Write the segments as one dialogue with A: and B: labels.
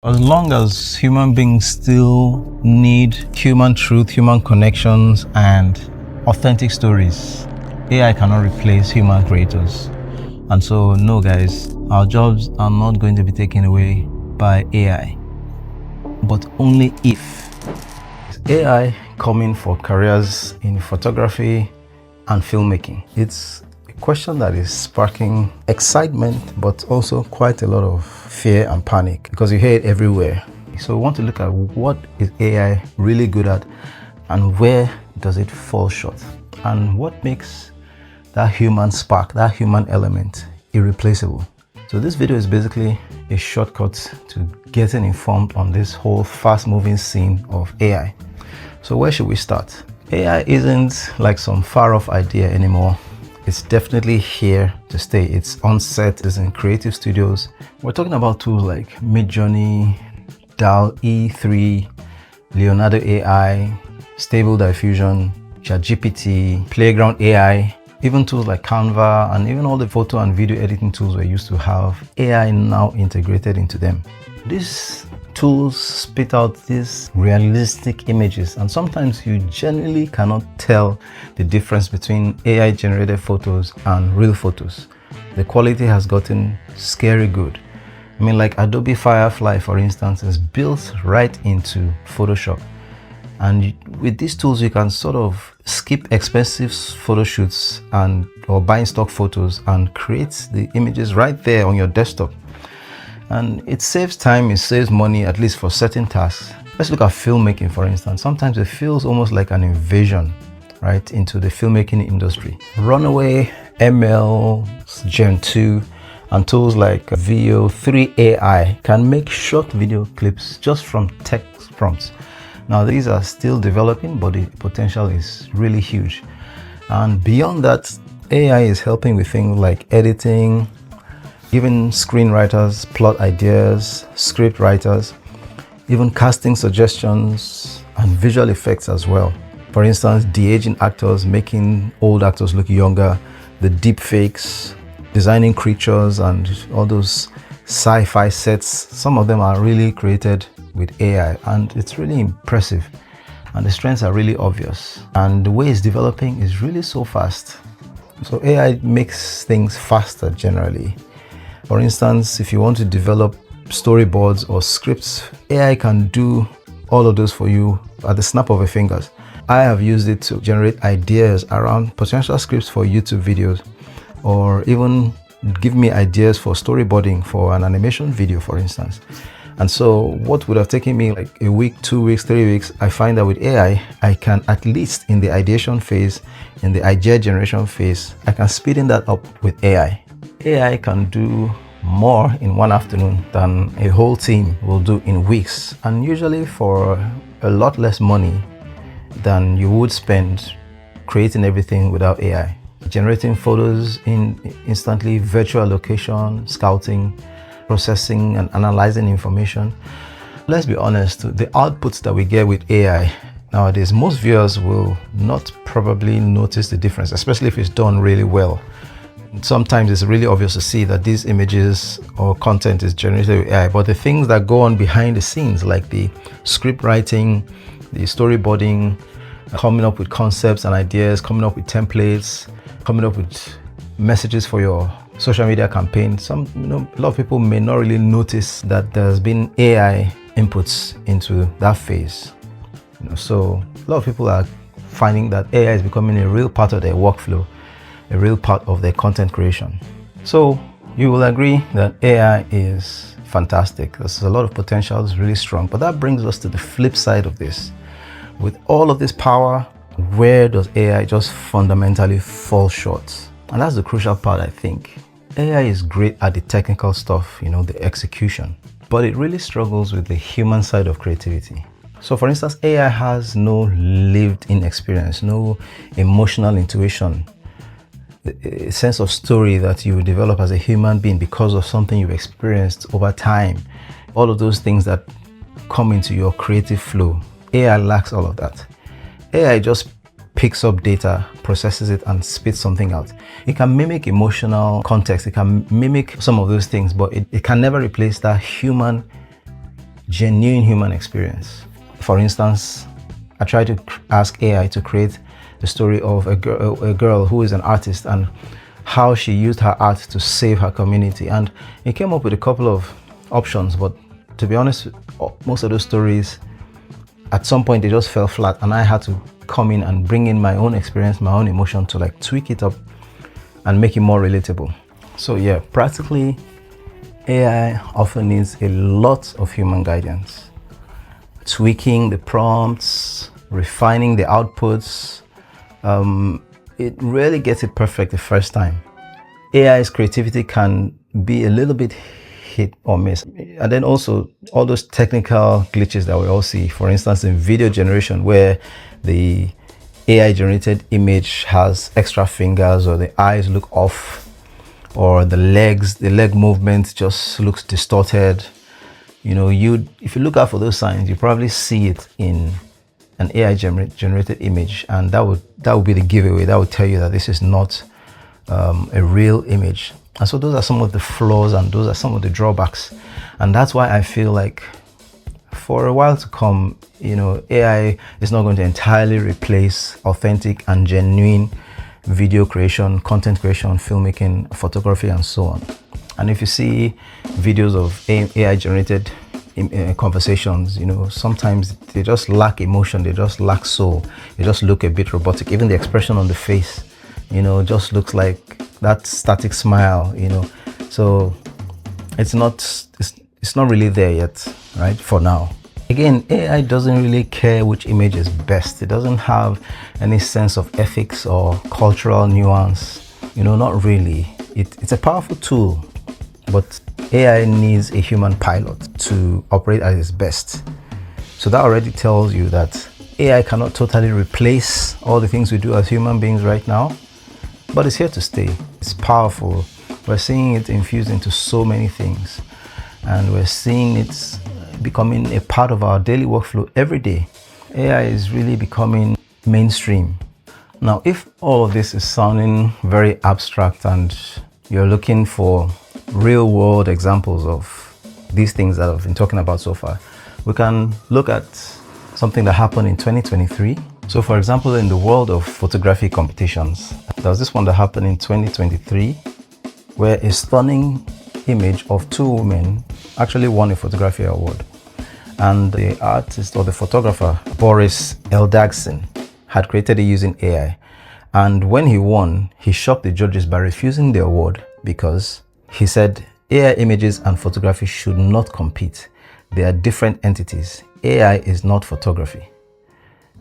A: As long as human beings still need human truth, human connections, and authentic stories, AI cannot replace human creators. And so, no guys, our jobs are not going to be taken away by AI, but only if. Is AI coming for careers in photography and filmmaking? It's a question that is sparking excitement, but also quite a lot of fear and panic because you hear it everywhere. So we want to look at what is AI really good at and where does it fall short, and what makes that human spark, that human element, irreplaceable. So this video is basically a shortcut to getting informed on this whole fast-moving scene of AI. So where should we start? AI isn't like some far-off idea anymore. It's definitely here to stay. It's on set, it's in creative studios. We're talking about tools like Midjourney, DALL-E 3, Leonardo AI, Stable Diffusion, ChatGPT, Playground AI, even tools like Canva, and even all the photo and video editing tools we used to have AI now integrated into them. These tools spit out these realistic images, and sometimes you genuinely cannot tell the difference between AI generated photos and real photos. The quality has gotten scary good. I mean, like Adobe Firefly, for instance, is built right into Photoshop. And with these tools, you can sort of skip expensive photo shoots or buying stock photos and create the images right there on your desktop. And it saves time, it saves money, at least for certain tasks. Let's look at filmmaking, for instance. Sometimes it feels almost like an invasion, right, into the filmmaking industry. Runaway, ML, Gen 2, and tools like Veo 3 AI can make short video clips just from text prompts. Now, these are still developing, but the potential is really huge. And beyond that, AI is helping with things like editing, giving screenwriters plot ideas, script writers, even casting suggestions and visual effects as well. For instance, de-aging actors, making old actors look younger, the deep fakes, designing creatures and all those sci-fi sets. Some of them are really created with AI, and it's really impressive. And the strengths are really obvious. And the way it's developing is really so fast. So AI makes things faster generally. For instance, if you want to develop storyboards or scripts, AI can do all of those for you at the snap of a fingers. I have used it to generate ideas around potential scripts for YouTube videos, or even give me ideas for storyboarding for an animation video, for instance. And so what would have taken me like a week, 2 weeks, 3 weeks, I find that with AI, I can, at least in the ideation phase, in the idea generation phase, I can speed that up with AI. AI can do more in one afternoon than a whole team will do in weeks, and usually for a lot less money than you would spend creating everything without AI. Generating photos instantly, virtual location, scouting, processing and analyzing information. Let's be honest, the outputs that we get with AI nowadays, most viewers will not probably notice the difference, especially if it's done really well. Sometimes it's really obvious to see that these images or content is generated with AI, but the things that go on behind the scenes, like the script writing, the storyboarding, coming up with concepts and ideas, coming up with templates, coming up with messages for your social media campaign. A lot of people may not really notice that there's been AI inputs into that phase. So a lot of people are finding that AI is becoming a real part of their workflow, a real part of their content creation. So you will agree that AI is fantastic. There's a lot of potential, it's really strong. But that brings us to the flip side of this. With all of this power, where does AI just fundamentally fall short? And that's the crucial part, I think. AI is great at the technical stuff, the execution, but it really struggles with the human side of creativity. So for instance, AI has no lived-in experience, no emotional intuition, a sense of story that you develop as a human being because of something you've experienced over time. All of those things that come into your creative flow. AI lacks all of that. AI just picks up data, processes it, and spits something out. It can mimic emotional context, it can mimic some of those things, but it can never replace that human genuine human experience. For instance, I tried to ask AI to create the story of a girl who is an artist and how she used her art to save her community, and it came up with a couple of options, but to be honest, most of those stories at some point they just fell flat, and I had to come in and bring in my own experience, my own emotion to like tweak it up and make it more relatable. So yeah, practically AI often needs a lot of human guidance, tweaking the prompts, refining the outputs. It rarely gets it perfect the first time. AI's creativity can be a little bit hit or miss. And then also all those technical glitches that we all see, for instance, in video generation, where the AI generated image has extra fingers, or the eyes look off, or the leg movement just looks distorted. You know, if you look out for those signs, you probably see it in an AI generated image, and that would be the giveaway. That would tell you that this is not a real image. And so those are some of the flaws, and those are some of the drawbacks. And that's why I feel like for a while to come, you know, AI is not going to entirely replace authentic and genuine video creation, content creation, filmmaking, photography, and so on. And if you see videos of AI generated conversations, you know, sometimes they just lack emotion, they just lack soul, they just look a bit robotic. Even the expression on the face, you know, just looks like that static smile, you know. So it's not really there yet, right, for now. Again, AI doesn't really care which image is best. It doesn't have any sense of ethics or cultural nuance, you know, not really. It's a powerful tool, but AI needs a human pilot to operate at its best. So that already tells you that AI cannot totally replace all the things we do as human beings right now, but it's here to stay. It's powerful. We're seeing it infused into so many things, and we're seeing it becoming a part of our daily workflow every day. AI is really becoming mainstream. Now, if all of this is sounding very abstract and you're looking for real world examples of these things that I've been talking about so far, we can look at something that happened in 2023. So for example, in the world of photography competitions, there was this one that happened in 2023 where a stunning image of two women actually won a photography award. And the artist, or the photographer, Boris Eldagsin, had created it using AI. And when he won, he shocked the judges by refusing the award because he said AI images and photography should not compete. They are different entities. AI is not photography.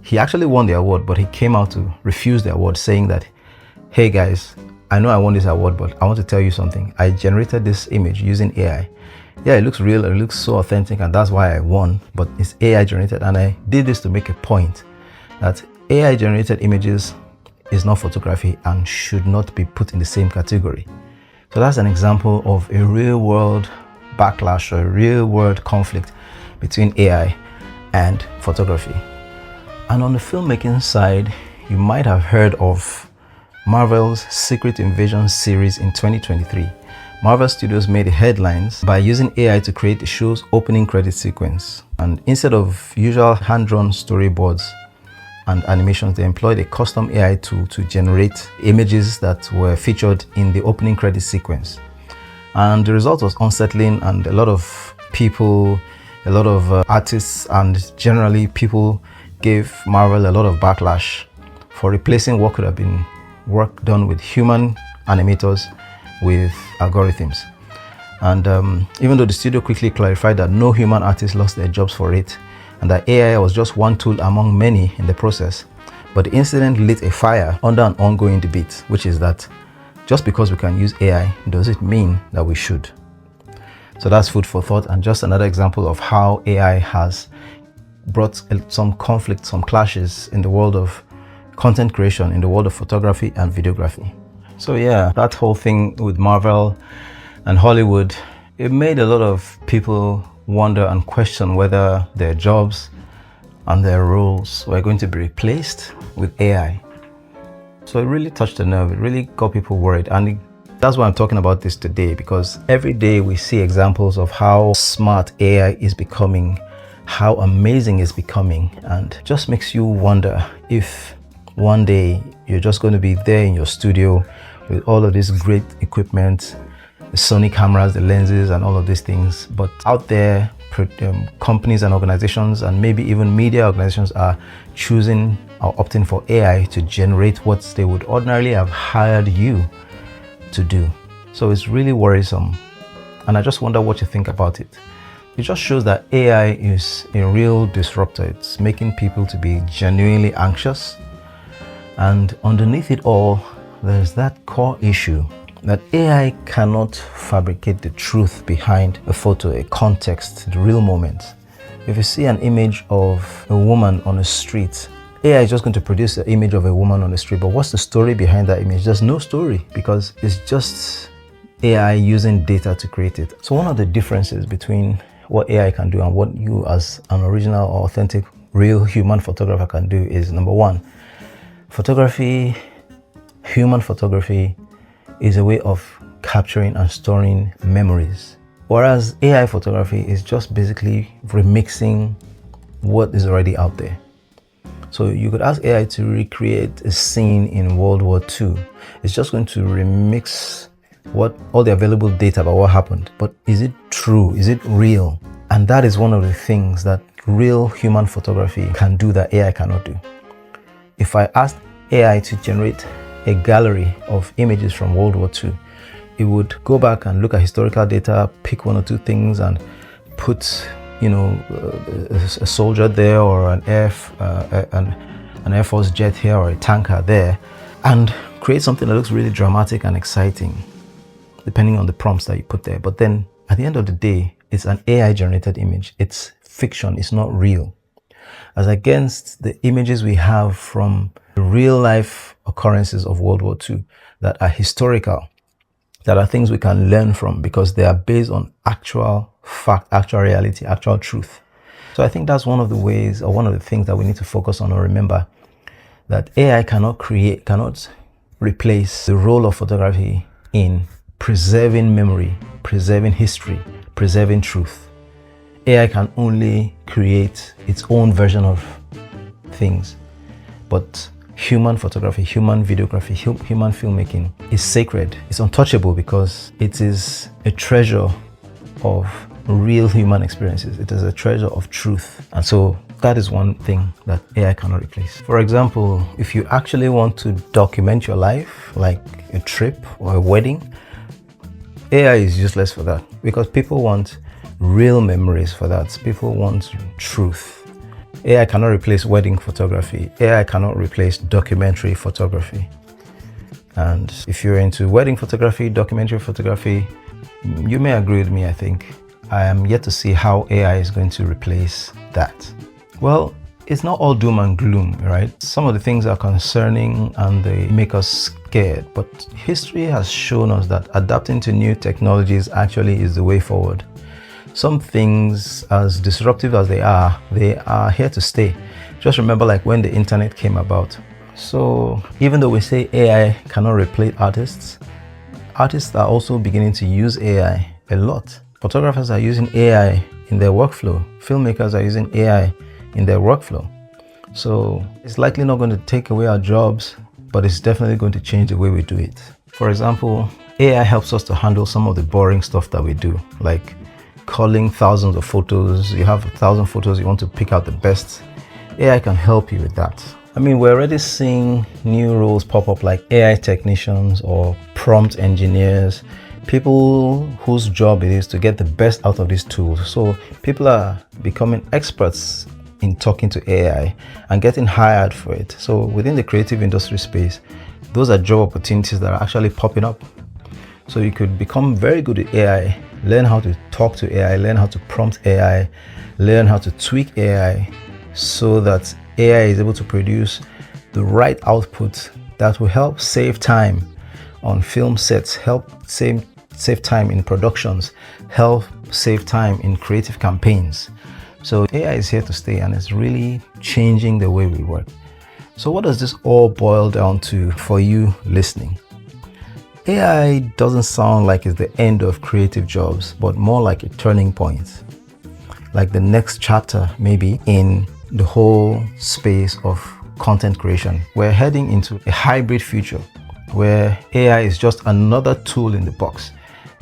A: He actually won the award, but he came out to refuse the award, saying that, hey guys, I know I won this award, but I want to tell you something. I generated this image using AI. Yeah, it looks real, it looks so authentic, and that's why I won, but it's AI generated. And I did this to make a point that AI generated images is not photography and should not be put in the same category. So that's an example of a real world backlash or a real world conflict between AI and photography. And on the filmmaking side, you might have heard of Marvel's Secret Invasion series in 2023. Marvel Studios made the headlines by using AI to create the show's opening credit sequence. And instead of usual hand-drawn storyboards and animations, they employed a custom AI tool to generate images that were featured in the opening credit sequence. And the result was unsettling, and a lot of people, a lot of artists, and generally people gave Marvel a lot of backlash for replacing what could have been work done with human animators with algorithms. And even though the studio quickly clarified that no human artists lost their jobs for it, and that AI was just one tool among many in the process, but the incident lit a fire under an ongoing debate, which is that just because we can use AI, does it mean that we should? So that's food for thought, and just another example of how AI has brought some conflict, some clashes in the world of content creation, in the world of photography and videography. So yeah, that whole thing with Marvel and Hollywood, it made a lot of people wonder and question whether their jobs and their roles were going to be replaced with AI. So it really touched the nerve, it really got people worried, and it That's why I'm talking about this today, because every day we see examples of how smart AI is becoming, how amazing it's becoming, and just makes you wonder if one day you're just going to be there in your studio with all of this great equipment, the Sony cameras, the lenses, and all of these things. But out there, companies and organizations, and maybe even media organizations, are choosing or opting for AI to generate what they would ordinarily have hired you to do. So it's really worrisome. And I just wonder what you think about it. It just shows that AI is a real disruptor. It's making people to be genuinely anxious. And underneath it all, there's that core issue that AI cannot fabricate the truth behind a photo, a context, the real moment. If you see an image of a woman on a street, AI is just going to produce the image of a woman on the street, but what's the story behind that image? There's no story, because it's just AI using data to create it. So one of the differences between what AI can do and what you as an original or authentic real human photographer can do is, number one, human photography is a way of capturing and storing memories, whereas AI photography is just basically remixing what is already out there. So you could ask AI to recreate a scene in World War II. It's just going to remix all the available data about what happened. But is it true? Is it real? And that is one of the things that real human photography can do that AI cannot do. If I asked AI to generate a gallery of images from World War II, it would go back and look at historical data, pick one or two things, and put, a soldier there, or an Air Force jet here, or a tanker there, and create something that looks really dramatic and exciting, depending on the prompts that you put there. But then at the end of the day, it's an AI generated image. It's fiction. It's not real. As against the images we have from the real life occurrences of World War II that are historical, that are things we can learn from because they are based on actual fact, actual reality, actual truth. So I think that's one of the ways, or one of the things that we need to focus on or remember, that AI cannot replace the role of photography in preserving memory, preserving history, preserving truth. AI can only create its own version of things, but human photography, human videography, human filmmaking is sacred. It's untouchable because it is a treasure of real human experiences. It is a treasure of truth. And so that is one thing that AI cannot replace. For example, if you actually want to document your life, like a trip or a wedding, AI is useless for that, because people want real memories for that. People want truth. AI cannot replace wedding photography. AI cannot replace documentary photography. And if you're into wedding photography, documentary photography, you may agree with me, I think. I am yet to see how AI is going to replace that. Well, it's not all doom and gloom, right? Some of the things are concerning and they make us scared, but history has shown us that adapting to new technologies actually is the way forward. Some things, as disruptive as they are here to stay. Just remember, like when the internet came about. So even though we say AI cannot replace artists, artists are also beginning to use AI a lot. Photographers are using AI in their workflow. Filmmakers are using AI in their workflow. So it's likely not going to take away our jobs, but it's definitely going to change the way we do it. For example, AI helps us to handle some of the boring stuff that we do, like culling thousands of photos. You have 1,000 photos, you want to pick out the best. AI can help you with that. I mean, we're already seeing new roles pop up, like AI technicians or prompt engineers, people whose job it is to get the best out of these tools. So people are becoming experts in talking to AI and getting hired for it. So within the creative industry space, those are job opportunities that are actually popping up. So you could become very good at AI, learn how to talk to AI, learn how to prompt AI, learn how to tweak AI so that AI is able to produce the right output that will help save time on film sets, help save time in productions, help save time in creative campaigns. So AI is here to stay and it's really changing the way we work. So what does this all boil down to for you listening? AI doesn't sound like it's the end of creative jobs, but more like a turning point. Like the next chapter, maybe, in the whole space of content creation. We're heading into a hybrid future where AI is just another tool in the box.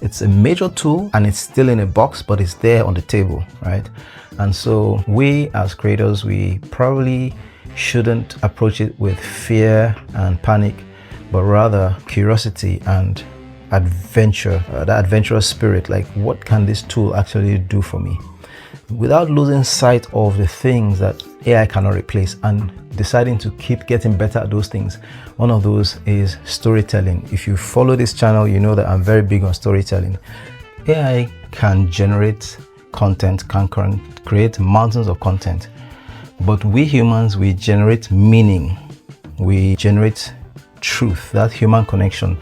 A: It's a major tool and it's still in a box, but it's there on the table, right? And so we as creators, we probably shouldn't approach it with fear and panic, but rather curiosity and adventure, that adventurous spirit. Like, what can this tool actually do for me? Without losing sight of the things that AI cannot replace and deciding to keep getting better at those things. One of those is storytelling. If you follow this channel, you know that I'm very big on storytelling. AI can generate content, can create mountains of content, but we humans, we generate meaning. We generate truth, that human connection,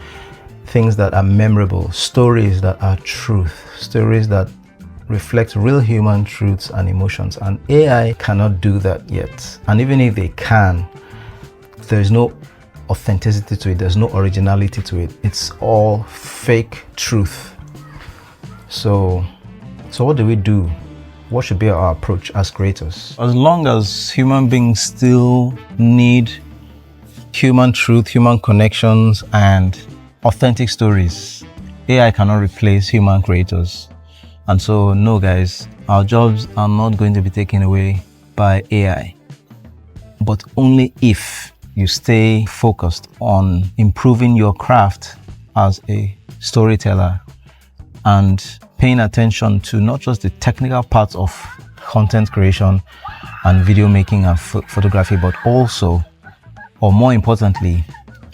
A: things that are memorable, stories that are truth, stories that reflect real human truths and emotions, and AI cannot do that yet. And even if they can, there's no authenticity to it, there's no originality to it. It's all fake truth. So what do we do? What should be our approach as creators? As long as human beings still need human truth, human connections, and authentic stories, AI cannot replace human creators. And so, no guys, our jobs are not going to be taken away by AI, but only if you stay focused on improving your craft as a storyteller and paying attention to not just the technical parts of content creation and video making and photography, but also, or more importantly,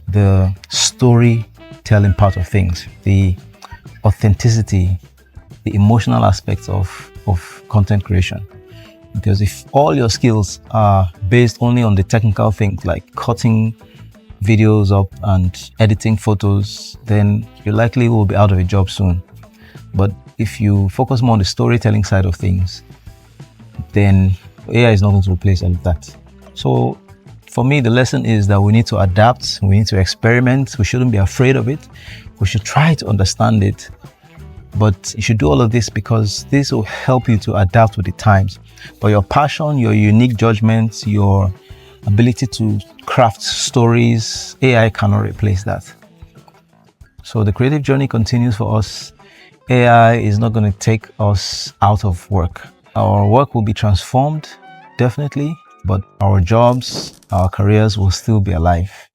A: the storytelling part of things, the authenticity, the emotional aspects of content creation. Because if all your skills are based only on the technical things like cutting videos up and editing photos, then you likely will be out of a job soon. But if you focus more on the storytelling side of things, then AI is not going to replace all of that. So for me, the lesson is that we need to adapt, we need to experiment, we shouldn't be afraid of it, we should try to understand it. But you should do all of this because this will help you to adapt with the times. But your passion, your unique judgments, your ability to craft stories, AI cannot replace that. So the creative journey continues for us. AI is not going to take us out of work. Our work will be transformed, definitely, but our jobs, our careers will still be alive.